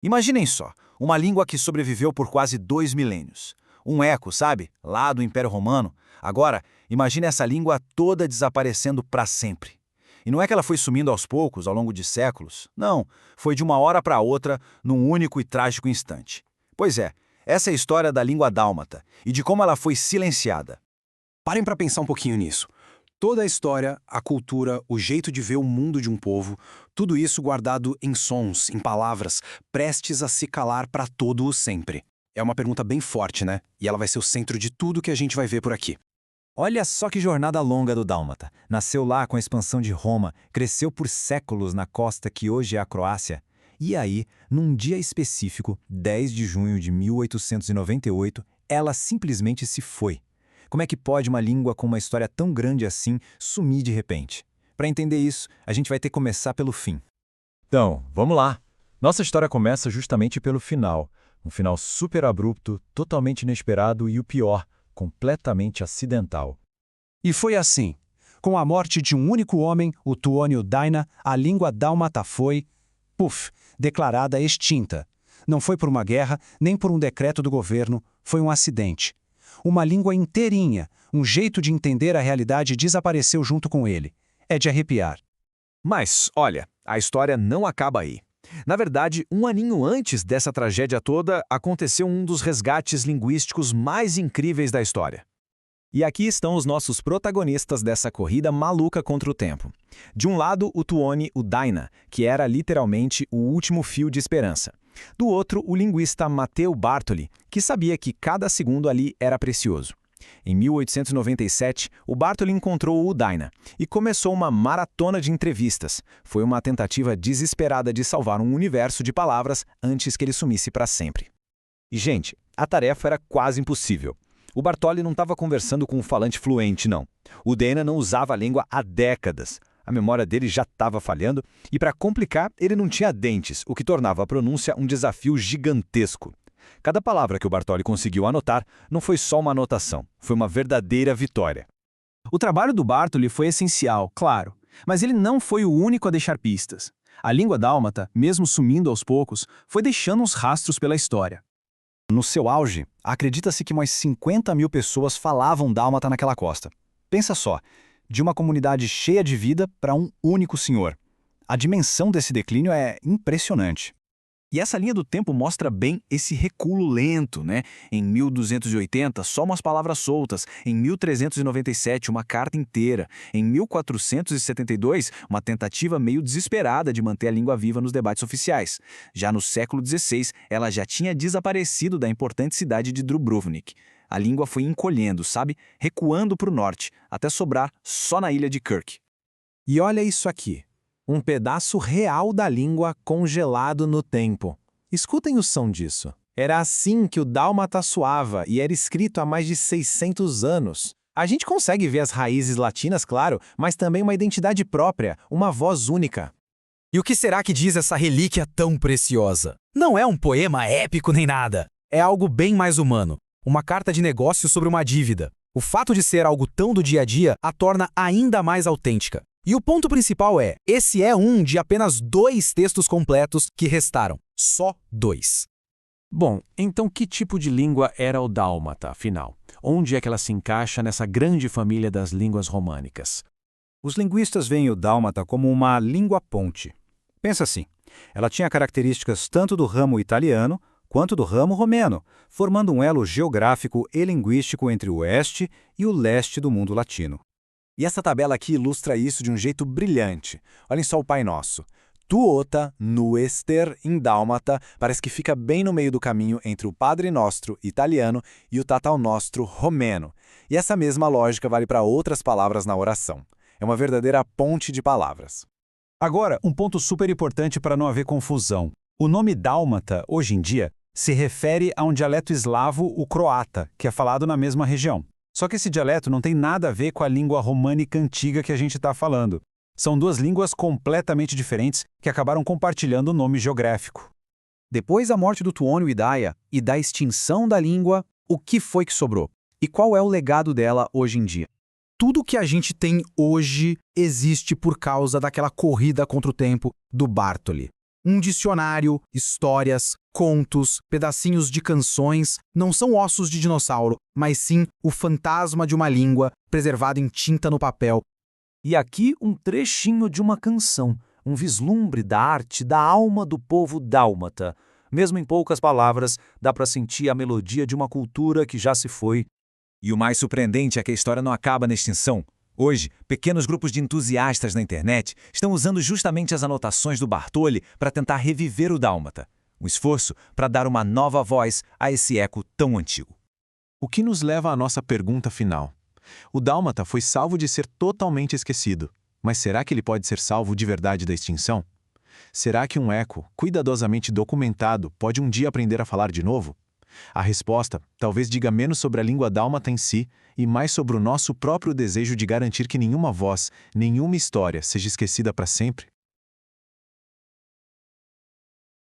Imaginem só, uma língua que sobreviveu por quase 2 milênios. Um eco, sabe? Lá do Império Romano. Agora, imagine essa língua toda desaparecendo para sempre. E não é que ela foi sumindo aos poucos, ao longo de séculos. Não, foi de uma hora para outra, num único e trágico instante. Pois é, essa é a história da língua dálmata e de como ela foi silenciada. Parem para pensar um pouquinho nisso. Toda a história, a cultura, o jeito de ver o mundo de um povo, tudo isso guardado em sons, em palavras, prestes a se calar para todo o sempre. É uma pergunta bem forte, né? E ela vai ser o centro de tudo que a gente vai ver por aqui. Olha só que jornada longa do dálmata. Nasceu lá com a expansão de Roma, cresceu por séculos na costa que hoje é a Croácia. E aí, num dia específico, 10 de junho de 1898, ela simplesmente se foi. Como é que pode uma língua com uma história tão grande assim sumir de repente? Para entender isso, a gente vai ter que começar pelo fim. Então, vamos lá. Nossa história começa justamente pelo final. Um final super abrupto, totalmente inesperado e o pior, completamente acidental. E foi assim. Com a morte de um único homem, o Tuonio Daina, a língua dálmata foi, declarada extinta. Não foi por uma guerra, nem por um decreto do governo, foi um acidente. Uma língua inteirinha, um jeito de entender a realidade desapareceu junto com ele. É de arrepiar. Mas, olha, a história não acaba aí. Na verdade, um aninho antes dessa tragédia toda, aconteceu um dos resgates linguísticos mais incríveis da história. E aqui estão os nossos protagonistas dessa corrida maluca contra o tempo. De um lado, o Tuoni Daina, que era literalmente o último fio de esperança. Do outro, o linguista Matteo Bartoli, que sabia que cada segundo ali era precioso. Em 1897, o Bartoli encontrou o Daina e começou uma maratona de entrevistas. Foi uma tentativa desesperada de salvar um universo de palavras antes que ele sumisse para sempre. E, gente, a tarefa era quase impossível. O Bartoli não estava conversando com um falante fluente, não. O Daina não usava a língua há décadas. A memória dele já estava falhando e, para complicar, ele não tinha dentes, o que tornava a pronúncia um desafio gigantesco. Cada palavra que o Bartoli conseguiu anotar não foi só uma anotação, foi uma verdadeira vitória. O trabalho do Bartoli foi essencial, claro, mas ele não foi o único a deixar pistas. A língua dálmata, mesmo sumindo aos poucos, foi deixando uns rastros pela história. No seu auge, acredita-se que umas 50 mil pessoas falavam dálmata naquela costa. Pensa só, de uma comunidade cheia de vida para um único senhor. A dimensão desse declínio é impressionante. E essa linha do tempo mostra bem esse recuo lento, né? Em 1280, só umas palavras soltas. Em 1397, uma carta inteira. Em 1472, uma tentativa meio desesperada de manter a língua viva nos debates oficiais. Já no século XVI, ela já tinha desaparecido da importante cidade de Dubrovnik. A língua foi encolhendo, sabe? Recuando para o norte, até sobrar só na ilha de Kirk. E olha isso aqui. Um pedaço real da língua congelado no tempo. Escutem o som disso. Era assim que o dálmata soava e era escrito há mais de 600 anos. A gente consegue ver as raízes latinas, claro, mas também uma identidade própria, uma voz única. E o que será que diz essa relíquia tão preciosa? Não é um poema épico nem nada. É algo bem mais humano. Uma carta de negócio sobre uma dívida. O fato de ser algo tão do dia a dia a torna ainda mais autêntica. E o ponto principal é, esse é um de apenas 2 textos completos que restaram. Só 2. Bom, então que tipo de língua era o dálmata, afinal? Onde é que ela se encaixa nessa grande família das línguas românicas? Os linguistas veem o dálmata como uma língua-ponte. Pensa assim, ela tinha características tanto do ramo italiano quanto do ramo romeno, formando um elo geográfico e linguístico entre o oeste e o leste do mundo latino. E essa tabela aqui ilustra isso de um jeito brilhante. Olhem só o Pai Nosso. Tuota, nuester, em dálmata, parece que fica bem no meio do caminho entre o Padre Nostro italiano e o Tatal Nostro romeno. E essa mesma lógica vale para outras palavras na oração. É uma verdadeira ponte de palavras. Agora, um ponto super importante para não haver confusão. O nome dálmata, hoje em dia, se refere a um dialeto eslavo, o croata, que é falado na mesma região. Só que esse dialeto não tem nada a ver com a língua românica antiga que a gente está falando. São 2 línguas completamente diferentes que acabaram compartilhando o nome geográfico. Depois da morte do Tuonio Idaia e da extinção da língua, o que foi que sobrou? E qual é o legado dela hoje em dia? Tudo que a gente tem hoje existe por causa daquela corrida contra o tempo do Bartoli. Um dicionário, histórias, contos, pedacinhos de canções não são ossos de dinossauro, mas sim o fantasma de uma língua preservado em tinta no papel. E aqui um trechinho de uma canção, um vislumbre da arte da alma do povo dálmata. Mesmo em poucas palavras, dá para sentir a melodia de uma cultura que já se foi. E o mais surpreendente é que a história não acaba na extinção. Hoje, pequenos grupos de entusiastas na internet estão usando justamente as anotações do Bartoli para tentar reviver o dálmata. Um esforço para dar uma nova voz a esse eco tão antigo. O que nos leva à nossa pergunta final. O dálmata foi salvo de ser totalmente esquecido, mas será que ele pode ser salvo de verdade da extinção? Será que um eco, cuidadosamente documentado, pode um dia aprender a falar de novo? A resposta talvez diga menos sobre a língua dálmata em si e mais sobre o nosso próprio desejo de garantir que nenhuma voz, nenhuma história seja esquecida para sempre.